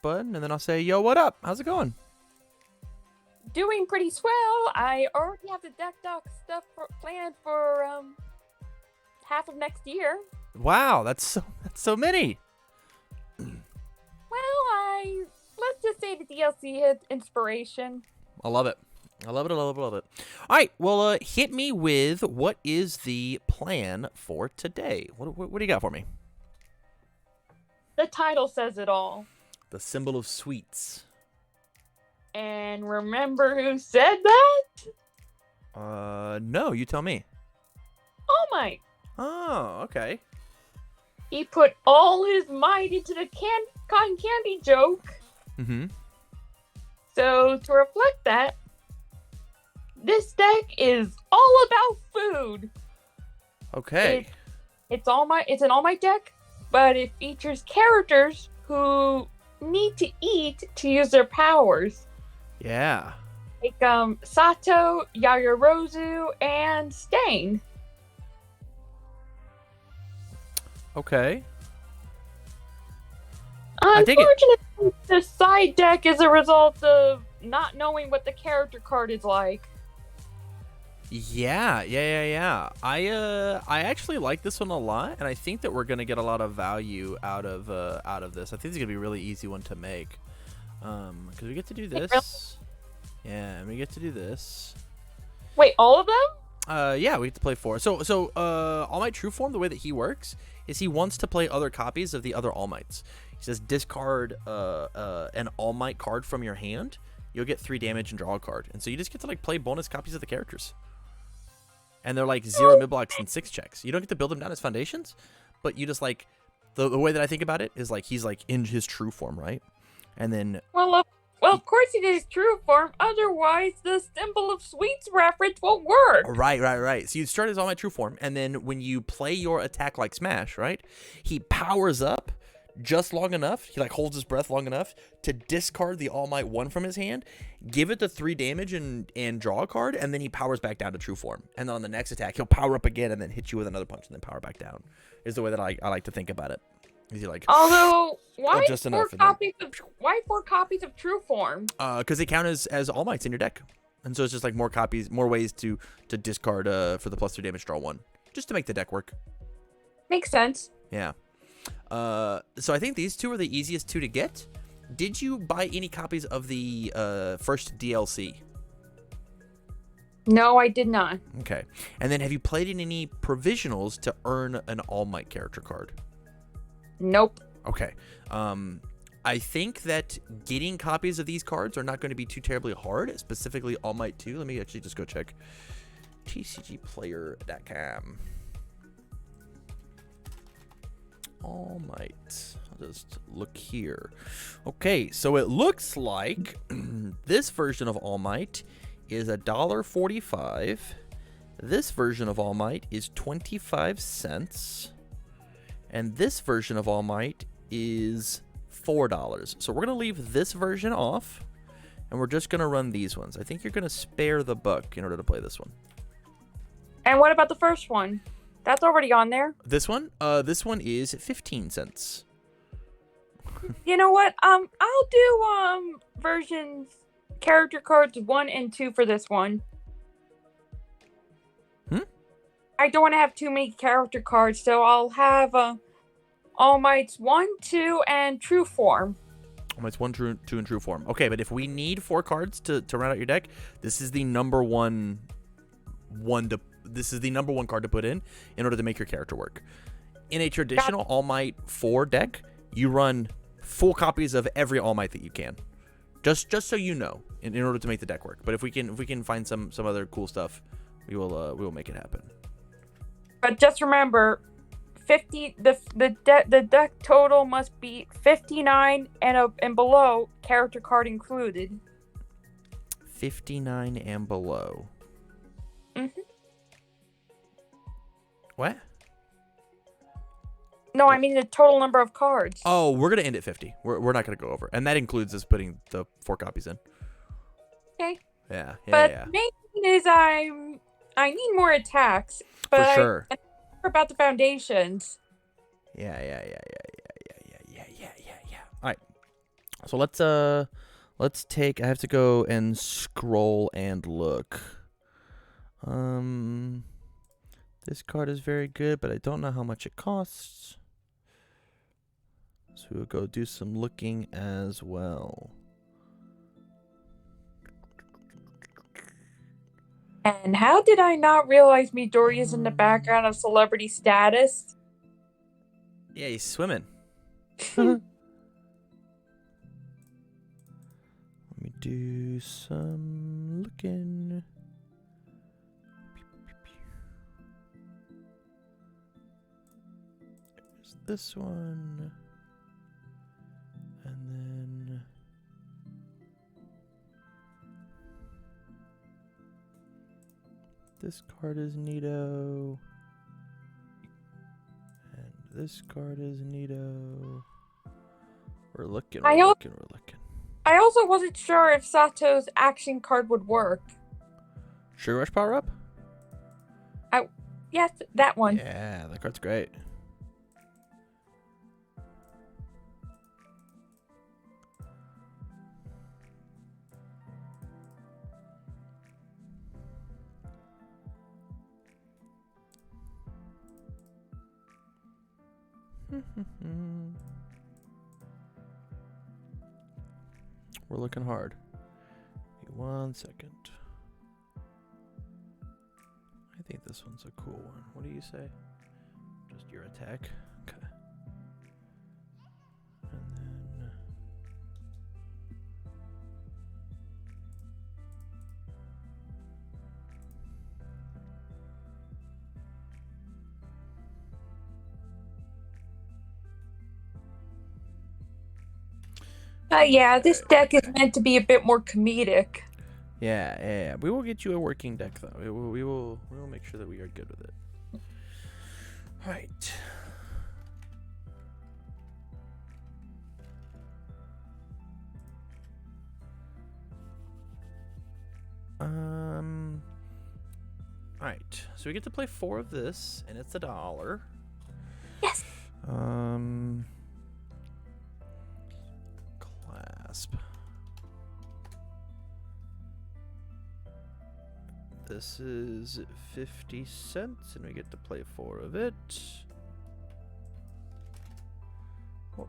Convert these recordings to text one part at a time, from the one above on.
button, and then I'll say, yo, what up? How's it going? Doing pretty swell. I already have the deck doc stuff planned for half of next year. Wow, that's so many. Well, let's just say the DLC had inspiration. I love it. I love it. All right, well, hit me with what is the plan for today? What do you got for me? The title says it all. The symbol of sweets. And remember who said that? No, you tell me. All Might. Oh, okay. He put all his might into the cotton candy joke. Mm-hmm. So to reflect that, this deck is all about food. Okay. It's an All Might deck, but it features characters who need to eat to use their powers. Yeah. Like Sato, Yaoyorozu, and Stain. Okay. Unfortunately, the side deck is a result of not knowing what the character card is like. Yeah. I actually like this one a lot, and I think that we're gonna get a lot of value out of this. I think it's gonna be a really easy one to make, because we get to do this. Yeah, and we get to do this. Wait, all of them? Yeah, we get to play 4. So All Might True Form, the way that he works is he wants to play other copies of the other All Mights. He says discard an All Might card from your hand. You'll get 3 damage and draw a card, and so you just get to like play bonus copies of the characters. And they're like 0 mid blocks and 6 checks. You don't get to build them down as foundations, but you just like the way that I think about it is like he's like in his true form, right? And then Well, of course it is true form. Otherwise, the symbol of sweets reference won't work. Right. So you start as All Might True Form, and then when you play your attack like Smash, right? He powers up just long enough. He like holds his breath long enough to discard the All Might 1 from his hand, give it the 3 damage and draw a card, and then he powers back down to True Form. And then on the next attack, he'll power up again and then hit you with another punch and then power back down. Is the way that I like to think about it. Is he like? Although, why just 4 enough copies of True Form? Because they count as All Mights in your deck, and so it's just like more copies, more ways to discard for the +3 damage, draw 1, just to make the deck work. Makes sense. Yeah. So I think these 2 are the easiest 2 to get. Did you buy any copies of the first DLC? No, I did not. Okay. And then have you played in any provisionals to earn an All Might character card? Nope. Okay. I think that getting copies of these cards are not going to be too terribly hard, specifically All Might 2. Let me actually just go check tcgplayer.com. All Might. I'll just look here. Okay, so it looks like this version of All Might is $1.45. This version of All Might is 25 cents. And this version of All Might is $4. So we're going to leave this version off, and we're just going to run these ones. I think you're going to spare the buck in order to play this one. And what about the first one? That's already on there. This one is 15 cents. You know what? I'll do versions character cards 1 and 2 for this one. I don't want to have too many character cards, so I'll have All Mights 1, 2, and True Form. All Mights 1, 2, and True Form. Okay, but if we need 4 cards to round out your deck, this is the number one card to put in order to make your character work. In a traditional All Might 4 deck, you run full copies of every All Might that you can. Just so you know, in order to make the deck work. But if we can find some other cool stuff, we will make it happen. But just remember, the deck total must be 59 and below, character card included. 59 and below. Mm-hmm. What? No, I mean the total number of cards. Oh, we're gonna end at 50. We're not gonna go over, and that includes us putting the 4 copies in. Okay. Yeah. But main thing is I need more attacks. But For sure. I about the foundations. Yeah. All right. So let's take. I have to go and scroll and look. This card is very good, but I don't know how much it costs. So we'll go do some looking as well. And how did I not realize Midoriya's in the background of Celebrity Status? Yeah, he's swimming. Let me do some looking. There's this one. And then this card is neato. And this card is neato. We're looking. I also wasn't sure if Sato's action card would work. Sugar Rush power up? Yes, that one. Yeah, that card's great. We're looking hard. Give me 1 second. I think this one's a cool one. What do you say? Just your attack. Okay. And then Yeah, this deck is meant to be a bit more comedic. yeah. We will get you a working deck though. We will make sure that we are good with it. All right. All right. So we get to play 4 of this, and it's $1. Yes. Clasp. This is 50 cents, and we get to play 4 of it. Oh.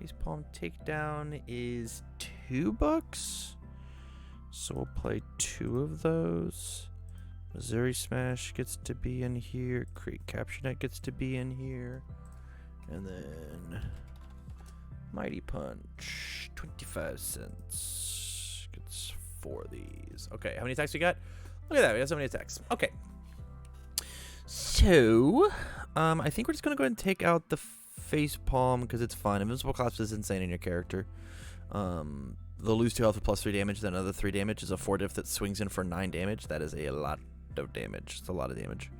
Facepalm Takedown is $2. So we'll play 2 of those. Missouri Smash gets to be in here. Create Capture Net gets to be in here. And then Mighty Punch, 25 cents. Gets 4 of these. Okay, how many attacks we got? Look at that, we got so many attacks. Okay. So, I think we're just going to go ahead and take out the Facepalm because it's fun. Invincible Clasp is insane in your character. They'll lose 2 health with plus 3 damage, then another 3 damage is a 4 diff that swings in for 9 damage. That is a lot of damage. It's a lot of damage.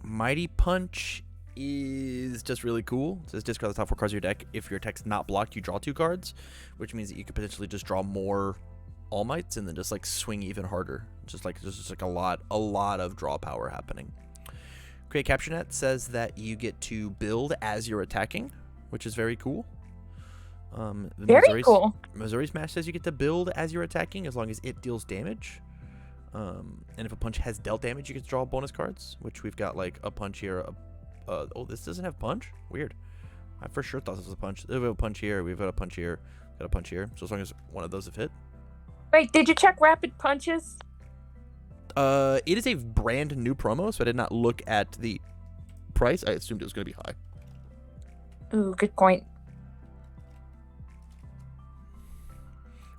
Mighty Punch is just really cool. It says discard the top 4 cards of your deck. If your attack's not blocked, you draw 2 cards, which means that you could potentially just draw more All Mights and then just like swing even harder. Just like a lot of draw power happening. Create Capture Net says that you get to build as you're attacking, which is very cool. Very cool. Missouri Smash says you get to build as you're attacking as long as it deals damage. And if a punch has dealt damage, you get to draw bonus cards, which we've got like a punch here. Oh, this doesn't have punch? Weird. I for sure thought this was a punch. We have a punch here. We've got a punch here. Got a punch here. So as long as one of those have hit. Wait, did you check Rapid Punches? It is a brand new promo, so I did not look at the price. I assumed it was going to be high. Ooh, good point.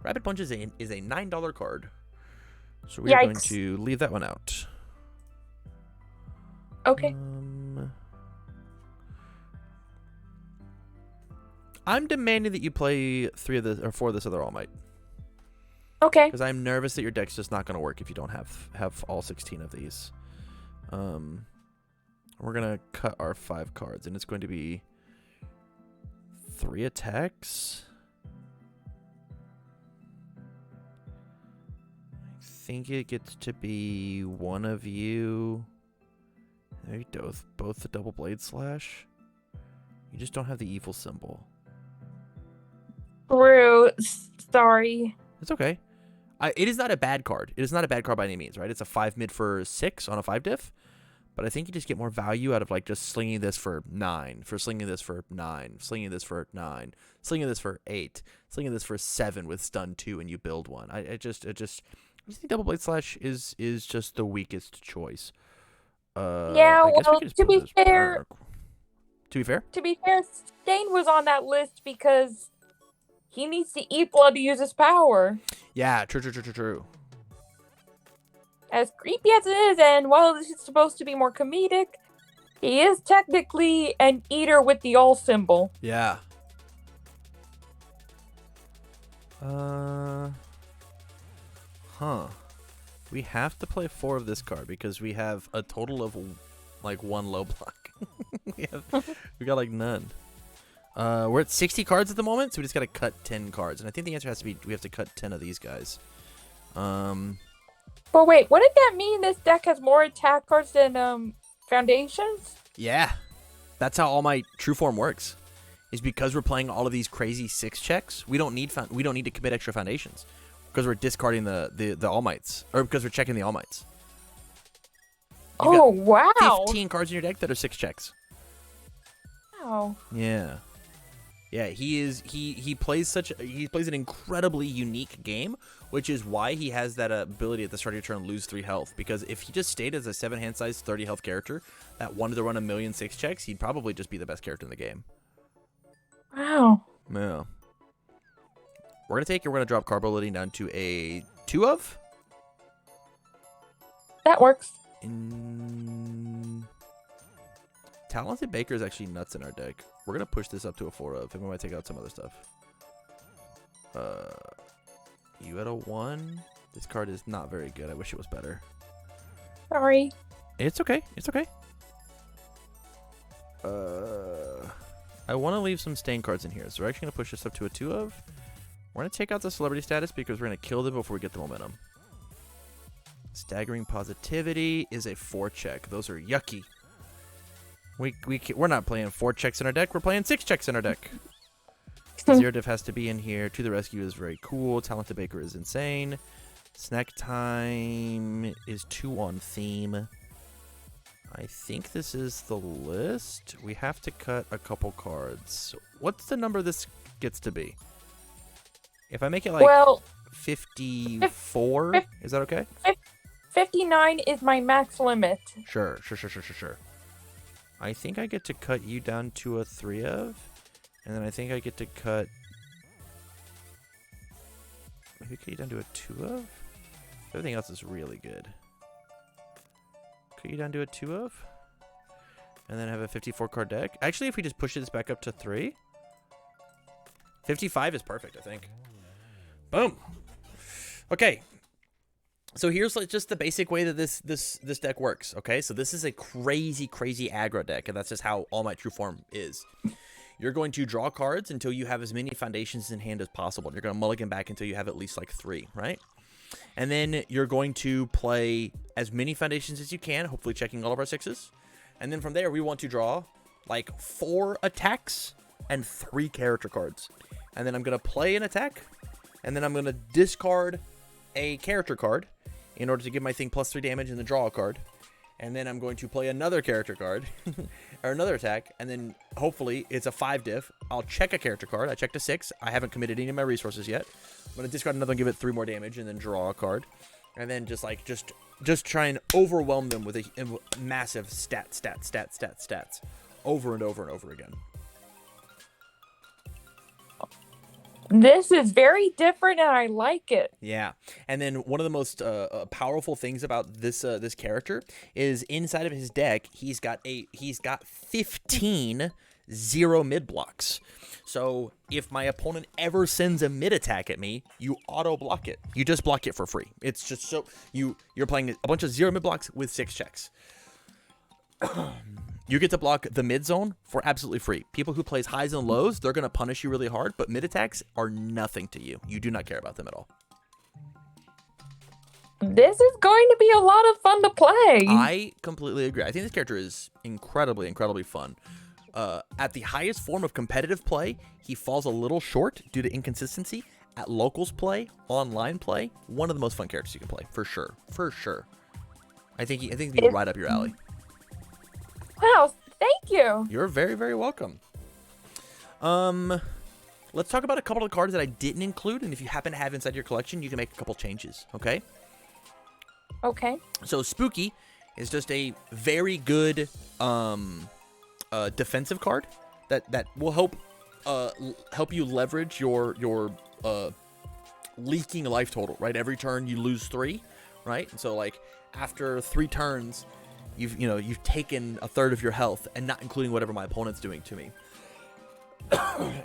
Rapid Punch is a $9 card. So we're going to leave that one out. Okay. I'm demanding that you play 3 of this or 4 of this other All Might. Okay. Because I'm nervous that your deck's just not going to work if you don't have all 16 of these. We're going to cut our 5 cards, and it's going to be 3 attacks. I think it gets to be one of you Maybe both the double blade slash. You just don't have the evil symbol. True. Sorry. It's okay. It is not a bad card. It is not a bad card by any means, right? It's a 5 mid for 6 on a 5 diff. But I think you just get more value out of like just slinging this for 9, for slinging this for 9, slinging this for 9, slinging this for 8, slinging this for 7 with stun 2, and you build one. I just think double blade slash is just the weakest choice. Yeah, I guess we well, could just to build be this fair, Berg. To be fair, Stain was on that list because he needs to eat blood to use his power. yeah, true. As creepy as it is, and while this is supposed to be more comedic, he is technically an eater with the all symbol. Yeah. We have to play 4 of this card because we have a total of like 1 low block. we got like none. We're at 60 cards at the moment, so we just got to cut 10 cards. And I think the answer has to be we have to cut 10 of these guys. But wait, wouldn't that mean this deck has more attack cards than foundations? Yeah. That's how all my true form works. Is because we're playing all of these crazy 6 checks, we don't need to commit extra foundations because we're discarding the All Mights, or because we're checking the All Mights. Oh, wow. 15 cards in your deck that are 6 checks. Wow. Yeah. Yeah, he plays an incredibly unique game, which is why he has that ability at the start of your turn lose 3 health. Because if he just stayed as a 7 hand size 30 health character that wanted to run a million 6 checks, he'd probably just be the best character in the game. Wow. Yeah. We're gonna drop Cardwell down to a 2 of. That works. Talented Baker is actually nuts in our deck. We're gonna push this up to a 4 of, and we might take out some other stuff. You at a 1. This card is not very good. I wish it was better. Sorry. It's okay. I want to leave some stain cards in here, so we're actually gonna push this up to a 2 of. We're gonna take out the celebrity status because we're gonna kill them before we get the momentum. Staggering Positivity is a 4 check. Those are yucky. We're not playing 4 checks in our deck. We're playing 6 checks in our deck. Zero Diff has to be in here. To the Rescue is very cool. Talented Baker is insane. Snack Time is 2 on theme. I think this is the list. We have to cut a couple cards. What's the number this gets to be? If I make it like 54, is that okay? 59 is my max limit. Sure. I think I get to cut you down to a 3 of, and then I think I get to cut you down to a 2 of. Everything else is really good. Cut you down to a 2 of, and then have a 54 card deck. Actually, if we just push this back up to 3, 55 is perfect, I think. Boom. Okay. So here's like just the basic way that this deck works, okay? So this is a crazy aggro deck, and that's just how all my true form is. You're going to draw cards until you have as many foundations in hand as possible. You're going to mulligan back until you have at least like 3, right? And then you're going to play as many foundations as you can, hopefully checking all of our 6s. And then from there, we want to draw like 4 attacks and 3 character cards. And then I'm going to play an attack, and then I'm going to discard a character card in order to give my thing +3 damage and then draw a card. And then I'm going to play another character card or another attack, and then hopefully it's a 5 diff. I'll check a character card. I checked a 6. I haven't committed any of my resources yet. I'm going to discard another and give it 3 more damage and then draw a card. And then just try and overwhelm them with a massive stats over and over and over again. This is very different, and I like it. Yeah, and then one of the most powerful things about this character is inside of his deck, he's got 15 0 mid blocks. So if my opponent ever sends a mid attack at me, you auto block it. You just block it for free. It's just so you're playing a bunch of 0 mid blocks with 6 checks. You get to block the mid zone for absolutely free. People who plays highs and lows, they're going to punish you really hard, but mid attacks are nothing to you. You do not care about them at all. This is going to be a lot of fun to play. I completely agree. I think this character is incredibly, incredibly fun. At the highest form of competitive play, he falls a little short due to inconsistency. At locals play, online play, one of the most fun characters you can play, for sure. For sure. I think he'd be right up your alley. Wow, thank you. You're very, very welcome. Let's talk about a couple of cards that I didn't include, and if you happen to have inside your collection, you can make a couple changes, okay? Okay. So Spooky is just a very good defensive card that will help you leverage your leaking life total, right? Every turn you lose 3, right? And so like after 3 turns, you've taken a third of your health, and not including whatever my opponent's doing to me.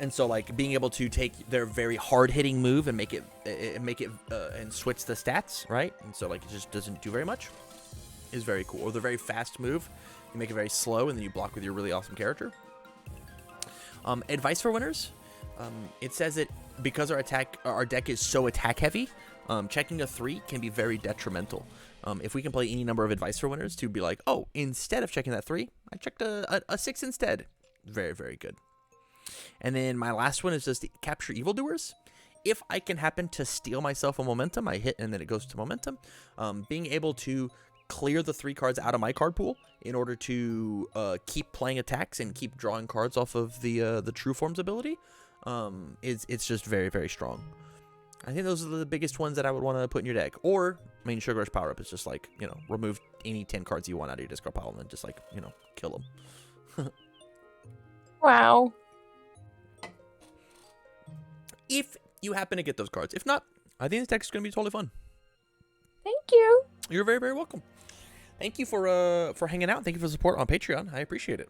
And so like being able to take their very hard hitting move and make it and switch the stats, right? And so like it just doesn't do very much, is very cool. Or the very fast move, you make it very slow and then you block with your really awesome character. Advice for winners. It says that because our deck is so attack heavy, checking a 3 can be very detrimental. If we can play any number of advice for winners to be like, oh, instead of checking that 3, I checked a 6 instead. Very, very good. And then my last one is just capture evildoers. If I can happen to steal myself a momentum, I hit and then it goes to momentum. Being able to clear the 3 cards out of my card pool in order to keep playing attacks and keep drawing cards off of the True Forms ability, it's just very, very strong. I think those are the biggest ones that I would want to put in your deck. Or, I mean, Sugar Rush Power Up is just like, remove any 10 cards you want out of your discard pile and then just like, kill them. Wow. If you happen to get those cards. If not, I think this deck is going to be totally fun. Thank you. You're very, very welcome. Thank you for hanging out. Thank you for the support on Patreon. I appreciate it.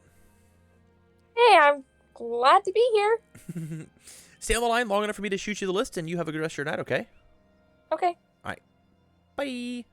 Hey, I'm glad to be here. Stay on the line long enough for me to shoot you the list, and you have a good rest of your night, okay? Okay. All right. Bye.